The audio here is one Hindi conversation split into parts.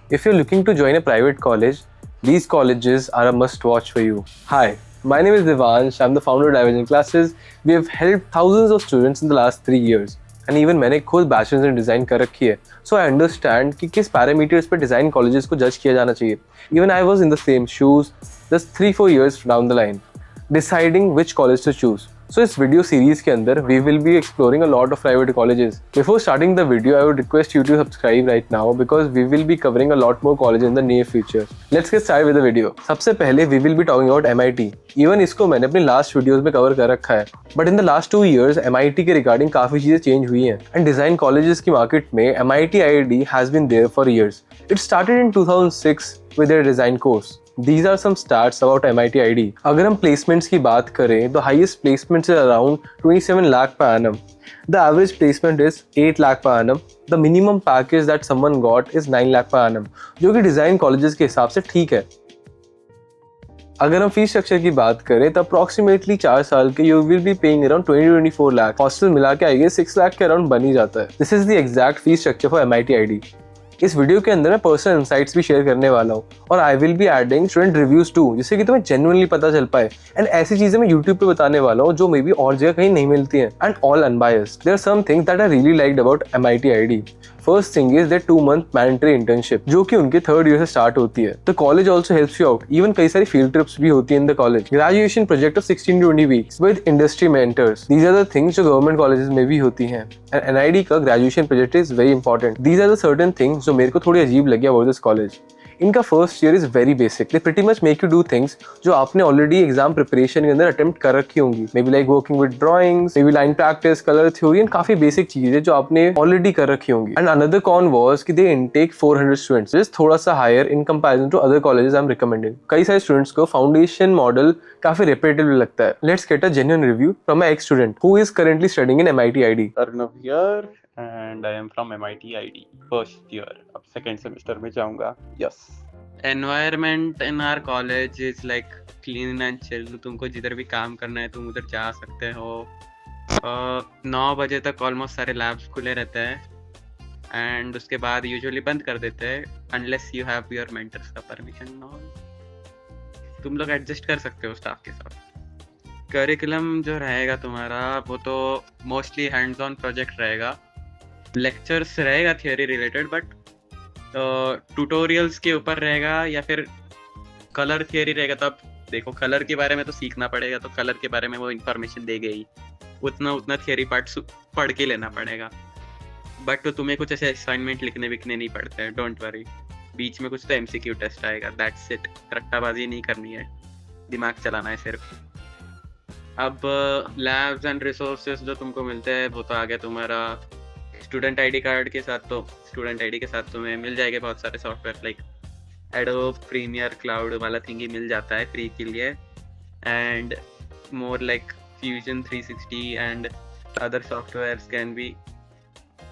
If you're looking to join a private college, these colleges are a must watch for you. Hi, my name is Devansh. I'm the founder of Divergent Classes. We have helped thousands of students in the last 3 years. And even मैंने खुद बैचलर्स इन डिज़ाइन कर रखी है. So I understand कि किस पैरामीटर्स पे डिज़ाइन कॉलेजेस को जज किया जाना चाहिए. Even I was in the same shoes just 3-4 years down the line, deciding which college to choose. So इस वीडियो सीरीज के अंदर we will be exploring a lot of private colleges. Before starting the video, I would request you to subscribe right now because we will be covering a lot more colleges in the near future. Let's get started with the video. सबसे पहले we will be talking about MIT. Even इसको मैंने अपनी लास्ट वीडियोस में कवर कर रखा है. But in the last 2 years, MIT के रिगार्डिंग काफ़ी चीज़ें चेंज हुई हैं. And डिज़ाइन कॉलेजेस की मार्केट में MIT IID has been there for years. It started in 2006 with their design course. These are some stats about MIT IID. अगर हम placements की बात करें तो highest placements is around 27 lakh per annum. The average placement is 8 lakh per annum. The minimum package that someone got is 9 lakh per annum, जो कि डिज़ाइन कॉलेजेस के हिसाब से ठीक है. अगर हम फीस स्ट्रक्चर की बात करें तो अप्रॉक्सीमेटली 4 साल के you will be paying around 20-24 lakh. Hostel मिला के आइए 6 लाख के अराउंड बन ही जाता है. This is the exact fees structure for MIT IID. इस वीडियो के अंदर मैं पर्सनल इंसाइट्स भी शेयर करने वाला हूँ और I will be adding student reviews too, जिससे कि तुम्हें जेन्युइनली पता चल पाए. एंड ऐसी चीजें मैं यूट्यूब पे बताने वाला हूँ जो मे बी और जगह कहीं नहीं मिलती हैं. And all unbiased. There are some things that I really liked about MIT IID. First thing is that 2 month mandatory internship जो कि उनके 3rd ईयर से स्टार्ट होती है. The college also helps you out. Even कई सारी फील्ड ट्रिप्स भी होती है in the college. Graduation project of 16 to 20 weeks with industry mentors. These are the things जो गवर्नमेंट कॉलेजेस में भी होती हैं. एंड NID का graduation project is very important. These are the certain things जो मेरे को थोड़ी अजीब लगी अबाउट दिस कॉलेज. इनका first year is very basic. They pretty much make you do things जो आपने ऑलरेडी एग्जाम प्रिपरेशन के अंदर अटेम्प्ट कर रखी होंगी. May be like working with drawings, may be line practice, colour theory and काफी बेसिक चीजें जो आपने ऑलरेडी कर रखी होंगी. एंड अनदर कॉन वाज कि दे इनटेक 400 स्टूडेंट्स, जिस थोड़ा सा higher in comparison to other colleges I am recommending. कई सारे स्टूडेंट्स को फाउंडेशन मॉडल काफी रिपीटेटिव लगता है. Let's get a genuine review from my ex student who is currently studying in MIT IID. Arnav here and I am from MIT IID first year. अब second semester में जाऊंगा. Yes. Environment in our college is like clean and chill. तुमको जिधर भी काम करना है तुम उधर जा सकते हो. 9 बजे तक ऑलमोस्ट सारे लैब्स खुले रहते हैं एंड उसके बाद यूजुअली बंद कर देते हैं unless you have your mentors का परमिशन. तुम लोग एडजस्ट कर सकते हो स्टाफ के साथ. करिकुलम जो रहेगा तुम्हारा वो तो मोस्टली हैंड्स ऑन प्रोजेक्ट रहेगा. लेक्चर्स रहेगा थियोरी रिलेटेड बट ट्यूटोरियल्स के ऊपर रहेगा या फिर कलर थियरी रहेगा. तो अब देखो कलर के बारे में तो सीखना पड़ेगा तो कलर के बारे में वो इन्फॉर्मेशन दे गई उतना थियरी पार्ट पढ़ के लेना पड़ेगा. बट तो तुम्हें कुछ ऐसे असाइनमेंट लिखने विखने नहीं पड़ते हैं. Don't worry. बीच में कुछ तो MCQ टेस्ट आएगा. That's it. रट्टाबाजी नहीं करनी है, दिमाग चलाना है सिर्फ. अब लैब्स एंड रिसोर्सेज जो तुमको मिलते हैं वो तो आ गया तुम्हारा स्टूडेंट ID कार्ड के साथ. तो स्टूडेंट ID के साथ तुम्हें मिल जाएंगे बहुत सारे software like Adobe Premiere cloud वाला थिंग ही मिल जाता है फ्री के लिए. And more like Fusion 360 and other softwares can be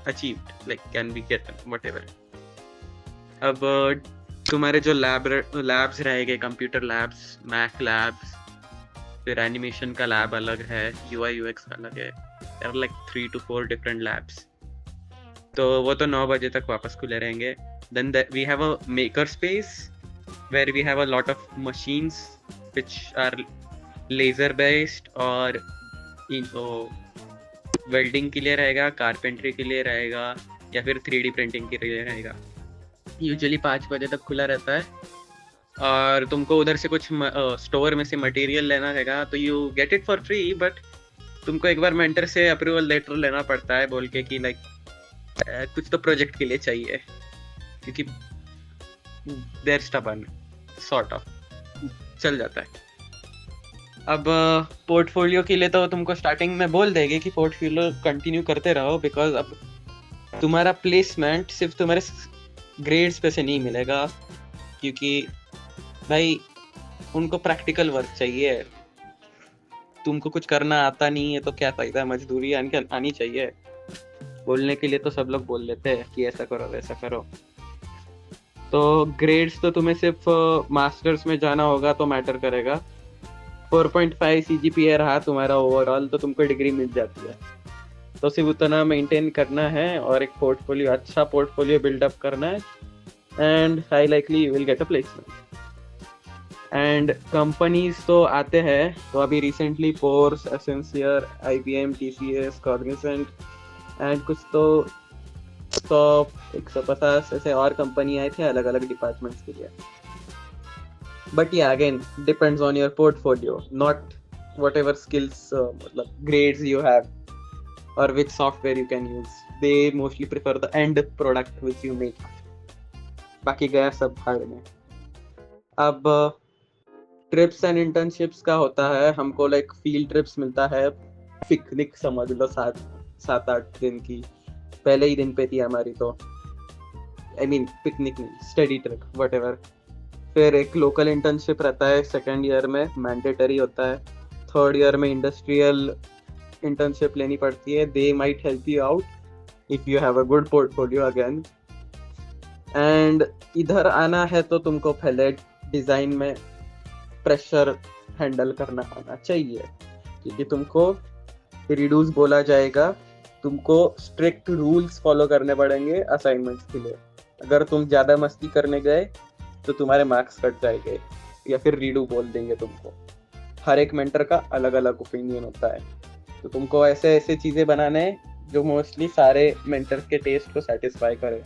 achieved like can be gotten whatever. अब तुम्हारे जो लैब्स रहेंगे कंप्यूटर लैब्स, मैथ लैब्स, फिर एनिमेशन का लैब अलग है, UI UX का अलग है. There are like 3 to 4 different labs. तो वो तो 9 बजे तक वापस खुले रहेंगे. Then we have a maker space where we have a lot of machines which are laser based और वेल्डिंग के लिए रहेगा, कारपेंट्री के लिए रहेगा या फिर 3D प्रिंटिंग के लिए रहेगा. यूजुअली 5 बजे तक खुला रहता है और तुमको उधर से कुछ स्टोर में से मटेरियल लेना रहेगा तो you get it for free. But तुमको एक बार मेंटर से अप्रूवल लेटर लेना पड़ता है बोल के कि लाइक कुछ तो प्रोजेक्ट के लिए चाहिए क्योंकि देयर स्टबर्न सॉर्ट ऑफ चल जाता है. अब पोर्टफोलियो के लिए तो तुमको स्टार्टिंग में बोल देंगे कि पोर्टफोलियो कंटिन्यू करते रहो बिकॉज अब तुम्हारा प्लेसमेंट सिर्फ तुम्हारे ग्रेड्स पे से नहीं मिलेगा क्योंकि भाई उनको प्रैक्टिकल वर्क चाहिए. तुमको कुछ करना आता नहीं है तो क्या फायदा. मजदूरी आनी चाहिए. बोलने के लिए तो सब लोग बोल लेते हैं कि ऐसा करो वैसा करो. तो ग्रेड्स तो तुम्हें सिर्फ मास्टर्स में जाना होगा तो मैटर करेगा. 4.5 CGPA रहा तुम्हारा ओवरऑल तो तुमको डिग्री मिल जाती है. तो सिर्फ उतना मेंटेन करना है और एक पोर्टफोलियो, अच्छा पोर्टफोलियो बिल्डअप करना है and high likely you will get a placement. And companies तो आते हैं, तो अभी रिसेंटली पोर्स, Accenture, IBM, TCS, Cognizant and कुछ तो 150 ऐसे और कंपनी आए थे अलग अलग डिपार्टमेंट्स के लिए. बट या again depends on your portfolio, not what ever skills मतलब ग्रेड्स यू हैव और विच software you can use. They mostly prefer the end product which you make. बाकी गया सब भाड़ में. अब ट्रिप्स एंड इंटर्नशिप्स का होता है, हमको लाइक फील्ड ट्रिप्स मिलता है, पिकनिक समझ लो 7-8 दिन की. पहले ही दिन पे थी हमारी, तो आई मीन पिकनिक नहीं, स्टडी ट्रिप वट एवर. फिर एक लोकल इंटर्नशिप रहता है सेकेंड ईयर में, मैंडेटरी होता है. थर्ड ईयर में इंडस्ट्रियल इंटर्नशिप लेनी पड़ती है. They might help you out if you have a good portfolio again. And इधर आना है तो तुमको पहले डिज़ाइन में प्रेशर हैंडल करना आना चाहिए, क्योंकि तुमको रिड्यूस बोला जाएगा. तुमको स्ट्रिक्ट रूल्स फॉलो करने पड़ेंगे असाइनमेंट्स के लिए. अगर तुम ज़्यादा मस्ती करने गए तो तुम्हारे मार्क्स कट जाएंगे या फिर रीडू बोल देंगे तुमको. हर एक मेंटर का अलग अलग ओपिनियन होता है, तो तुमको ऐसे ऐसे चीज़ें बनाने हैं जो मोस्टली सारे मेंटर्स के टेस्ट को सेटिस्फाई करे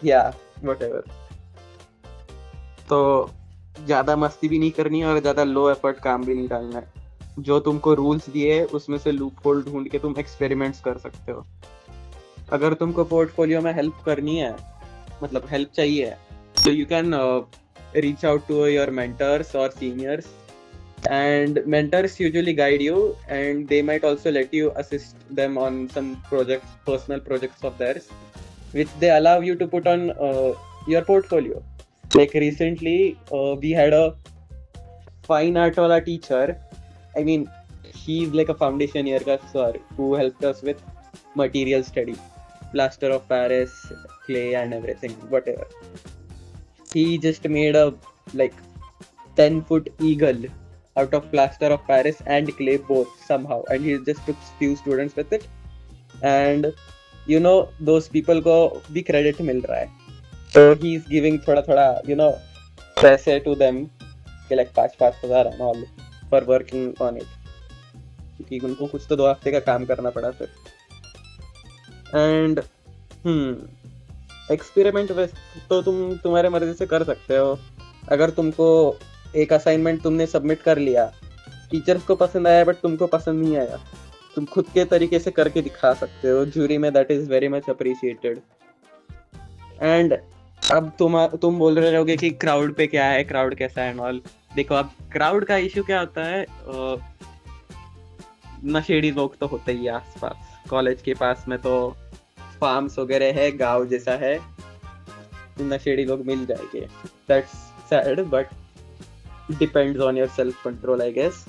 या व्हाटएवर. तो ज़्यादा मस्ती भी नहीं करनी है और ज़्यादा लो एफर्ट काम भी नहीं डालना है. जो तुमको रूल्स दिए उसमें से लूप होल ढूंढ के तुम एक्सपेरिमेंट्स कर सकते हो. अगर तुमको पोर्टफोलियो में हेल्प करनी है, मतलब हेल्प चाहिए, तो you can reach out to your mentors और seniors. And mentors usually guide you and they might also let you assist them on some projects, personal projects of theirs which they allow you to put on your portfolio. Like recently we had a fine art wala teacher. I mean, he's like a foundation year ka sir who helped us with material study, plaster of Paris, clay and everything, whatever. He just made a like 10-foot eagle out of plaster of Paris and clay both somehow, and he just took few students with it. And you know, those people को भी credit मिल रहा है, so he is giving थोड़ा you know पैसे to them कि like 5,000 and all for working on it, क्योंकि उनको कुछ तो 2 हफ्ते का काम करना पड़ा फिर. एंड एक्सपेरिमेंट तो तुम्हारे मर्जी से कर सकते हो. अगर तुमको एक असाइनमेंट तुमने सबमिट कर लिया, टीचर्स को पसंद आया बट तुमको पसंद नहीं आया, तुम खुद के तरीके से करके दिखा सकते हो जूरी में. That is very much appreciated. And अब तुम बोल रहे होगे कि क्राउड पे क्या है, क्राउड कैसा है एंड ऑल. देखो, अब क्राउड का इशू क्या होता है, नशेड़ी लोग तो होते ही आसपास. कॉलेज के पास में तो फार्म्स वगैरह है, गांव जैसा है, नशेड़ी लोग मिल जाएंगे. That's sad but depends on your self control I guess.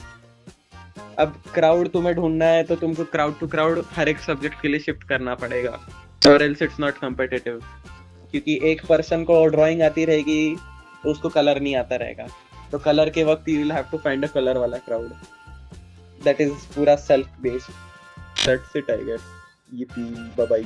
अब क्राउड तुम्हें ढूंढना है तो तुमको क्राउड टू क्राउड हर एक सब्जेक्ट के लिए शिफ्ट करना पड़ेगा, और एल्स इट्स नॉट कॉम्पिटिटिव. क्योंकि एक पर्सन को ड्राइंग आती रहेगी तो उसको कलर नहीं आता रहेगा, तो कलर के वक्त you will have to find a colour वाला क्राउड. दैट इज पूरा self based. That's it I guess. yippee, bye bye.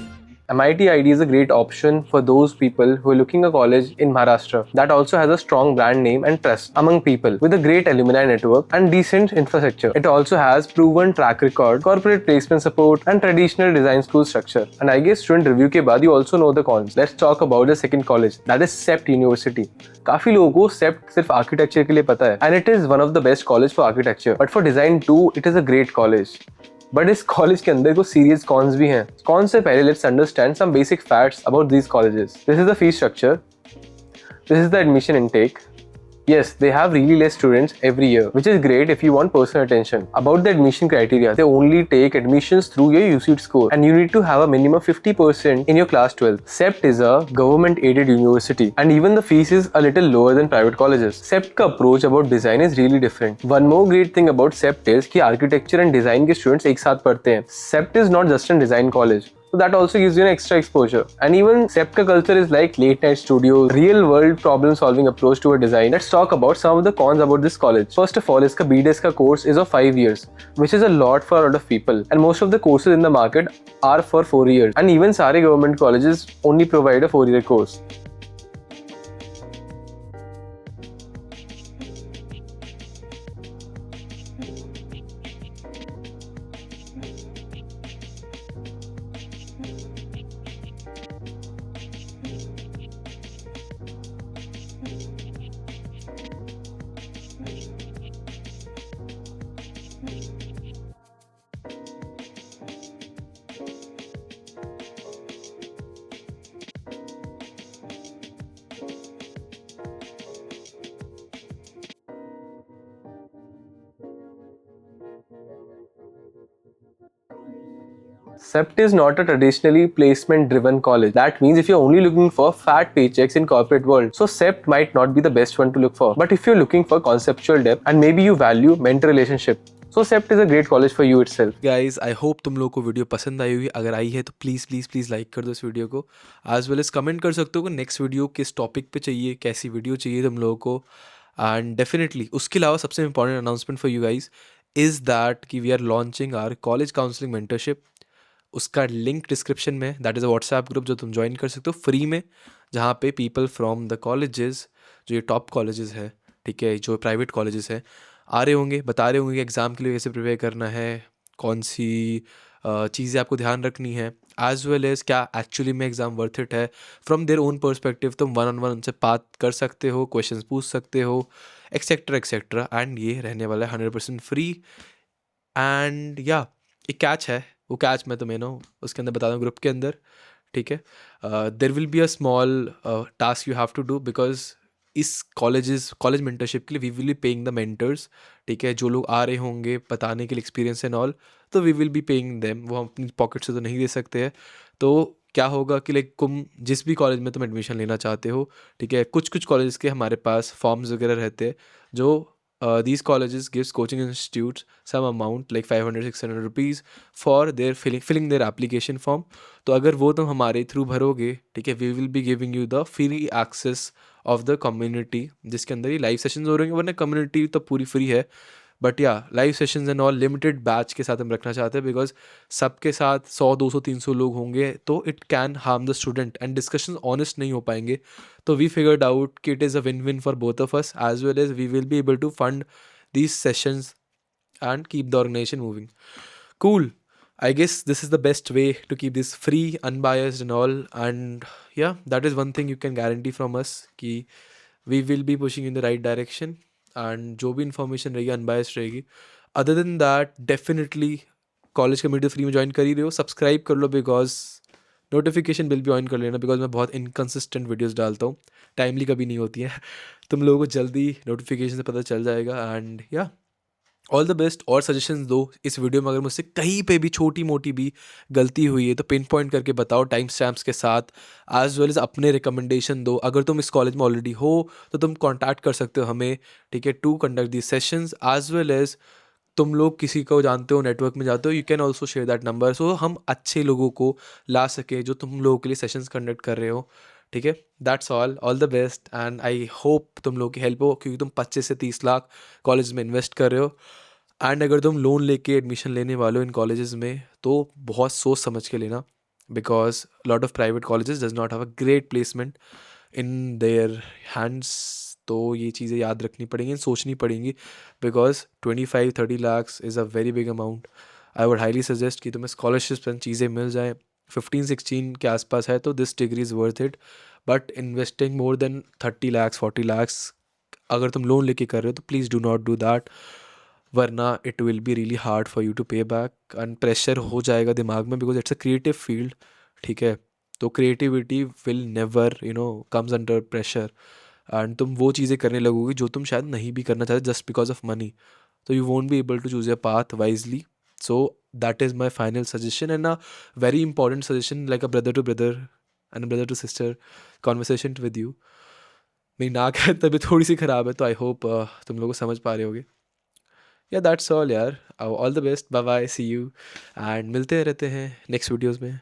MIT ID is a great option for those people who are looking a college in Maharashtra that also has a strong brand name and trust among people, with a great alumni network and decent infrastructure. It also has proven track record, corporate placement support and traditional design school structure. And I guess student review के बाद you also know the cons. Let's talk about the second college, that is CEPT University. काफी लोगों को CEPT सिर्फ आर्किटेक्चर के लिए पता है, and it is one of the best college for architecture. But for design too, it is a great college. But इस कॉलेज के अंदर कुछ सीरियस कॉन्स भी हैं. कॉन्स से पहले let's understand some basic facts about these colleges. This is the fees structure, this is the admission intake. Yes, they have really less students every year, which is great if you want personal attention. About the admission criteria, they only take admissions through your UCEED score, and you need to have a minimum 50% in your class 12. CEPT is a government-aided university, and even the fees is a little lower than private colleges. CEPT का approach about design is really different. One more great thing about CEPT is कि architecture and design के students एक साथ पढ़ते हैं. CEPT is not just a design college. So that also gives you an extra exposure. And even CEPT ka culture is like late night studios, real world problem solving approach to a design. Let's talk about some of the cons about this college. First of all, iska BDS ka course is of 5 years, which is a lot for a lot of people. And most of the courses in the market are for 4 years. And even sare government colleges only provide a 4-year course. CEPT is not a traditionally placement-driven college. That means if you're only looking for fat paychecks in corporate world, so CEPT might not be the best one to look for. But if you're looking for conceptual depth and maybe you value mentor relationship, so CEPT is a great college for you itself. Guys I hope तुम लोगों को वीडियो पसंद आई होगी. अगर आई है तो प्लीज़ लाइक कर दो इस वीडियो को. एज वेल एज कमेंट कर सकते हो कि नेक्स्ट वीडियो किस टॉपिक पे चाहिए, कैसी वीडियो चाहिए तुम लोगों को. एंड डेफिनेटली उसके अलावा सबसे important announcement for you guys is that कि we are launching our college counselling mentorship. उसका लिंक डिस्क्रिप्शन में, that is a WhatsApp group जो तुम ज्वाइन कर सकते हो फ्री में, जहाँ पे पीपल फ्रॉम द कॉलेजेस, जो ये टॉप कॉलेजेस है, ठीक है, जो प्राइवेट कॉलेजेस हैं, आ रहे होंगे, बता रहे होंगे कि एग्ज़ाम के लिए कैसे प्रिपेयर करना है, कौन सी चीज़ें आपको ध्यान रखनी है, एज वेल एज़ क्या एक्चुअली में एग्ज़ाम वर्थ इट है फ्रॉम देयर ओन पर्सपेक्टिव. तुम 1-on-1 उनसे बात कर सकते हो, क्वेश्चंस पूछ सकते हो, एक्सेट्रा. एंड ये रहने वाला है 100% फ्री. एंड या एक कैच है, वो कैच मैं तुम्हें ना उसके अंदर बता दूँ ग्रुप के अंदर, ठीक है. There will be a small task you have to do, because इस कॉलेज मेंटरशिप के लिए we will be paying the mentors, ठीक है. जो लोग आ रहे होंगे बताने के लिए एक्सपीरियंस एंड ऑल, तो we will be paying them. वो हम अपनी पॉकेट से तो नहीं दे सकते हैं. तो क्या होगा कि लाइक तुम जिस भी कॉलेज में तुम एडमिशन लेना चाहते हो, ठीक है, कुछ कॉलेज के हमारे पास फॉर्म्स वगैरह रहते हैं जो these colleges gives coaching institutes some amount like 500-600 rupees for their filling their application form. तो अगर वो तुम हमारे थ्रू भरोगे, ठीक है, we will be giving you the free access of the community, जिसके अंदर ये लाइव सेशंस हो रहे हैं. वरना कम्युनिटी तो पूरी फ्री है, बट या live sessions and all limited batch के साथ हम रखना चाहते हैं, बिकॉज सबके साथ 100-200-300 लोग होंगे तो it can harm the student and discussion honest नहीं हो पाएंगे. तो वी फिगर्ड आउट कि it is a win for both of us, as well as we will be able to fund these sessions and keep the organization moving. Cool. I guess this is the best way to keep this free, unbiased and all. And yeah, that is one thing you can guarantee from us कि we will be pushing in the right direction. And जो भी information रहेगी unbiased रहेगी. Other than that, definitely college community free में ज्वाइन कर ही रहे हो, सब्सक्राइब कर लो, बिकॉज नोटिफिकेशन बिल भी ऑन कर लेना, बिकॉज मैं बहुत इनकन्सिस्टेंट वीडियोस डालता हूँ, टाइमली कभी नहीं होती है. तुम लोगों को जल्दी नोटिफिकेशन से पता चल जाएगा. एंड या ऑल द बेस्ट. और सजेशंस दो इस वीडियो में, अगर मुझसे कहीं पे भी छोटी मोटी भी गलती हुई है तो पिन पॉइंट करके बताओ टाइम स्टैम्प्स के साथ, एज वेल एज अपने रिकमेंडेशन दो. अगर तुम इस कॉलेज में ऑलरेडी हो तो तुम कॉन्टैक्ट कर सकते हो हमें, ठीक है, to conduct the sessions. As well as तुम लोग किसी को जानते हो, नेटवर्क में जाते हो, you can also share that number, so हम अच्छे लोगों को ला सके जो तुम लोगों के लिए सेशंस कंडक्ट कर रहे हो, ठीक है. That's all the best. And I hope तुम लोगों की हेल्प हो, क्योंकि तुम 25 से 30 लाख कॉलेज में इन्वेस्ट कर रहे हो. एंड अगर तुम लोन लेके एडमिशन लेने वाले हो इन कॉलेजेस में तो बहुत सोच समझ के लेना, because lot of private colleges does not have a great placement in their hands. तो ये चीज़ें याद रखनी पड़ेंगी, सोचनी पड़ेंगी, because 25-30 lakhs is a very big amount. I would highly suggest कि तुम्हें स्कॉलरशिप्स एंड चीज़ें मिल जाएँ. 15-16 के आसपास है तो this degree is worth it. But investing more than 30 lakhs 40 lakhs अगर तुम लोन लेके कर रहे हो तो please do not do that, वरना it will be really hard for you to pay back. And pressure हो जाएगा दिमाग में, because it's a creative field, ठीक है. तो creativity will never comes under pressure. And तुम वो चीज़ें करने लगोगे जो तुम शायद नहीं भी करना चाहते जस्ट बिकॉज ऑफ मनी. तो you won't be able to choose your path wisely. So that is my final suggestion, and a very important suggestion, like a brother to brother and brother to sister conversation with you. मेरी नाक है तभी थोड़ी सी ख़राब है, तो आई होप तुम लोग को समझ पा रहे होगे. या दैट्स ऑल यार. All the best, bye bye, see you, and मिलते रहते हैं नेक्स्ट वीडियोज़ में.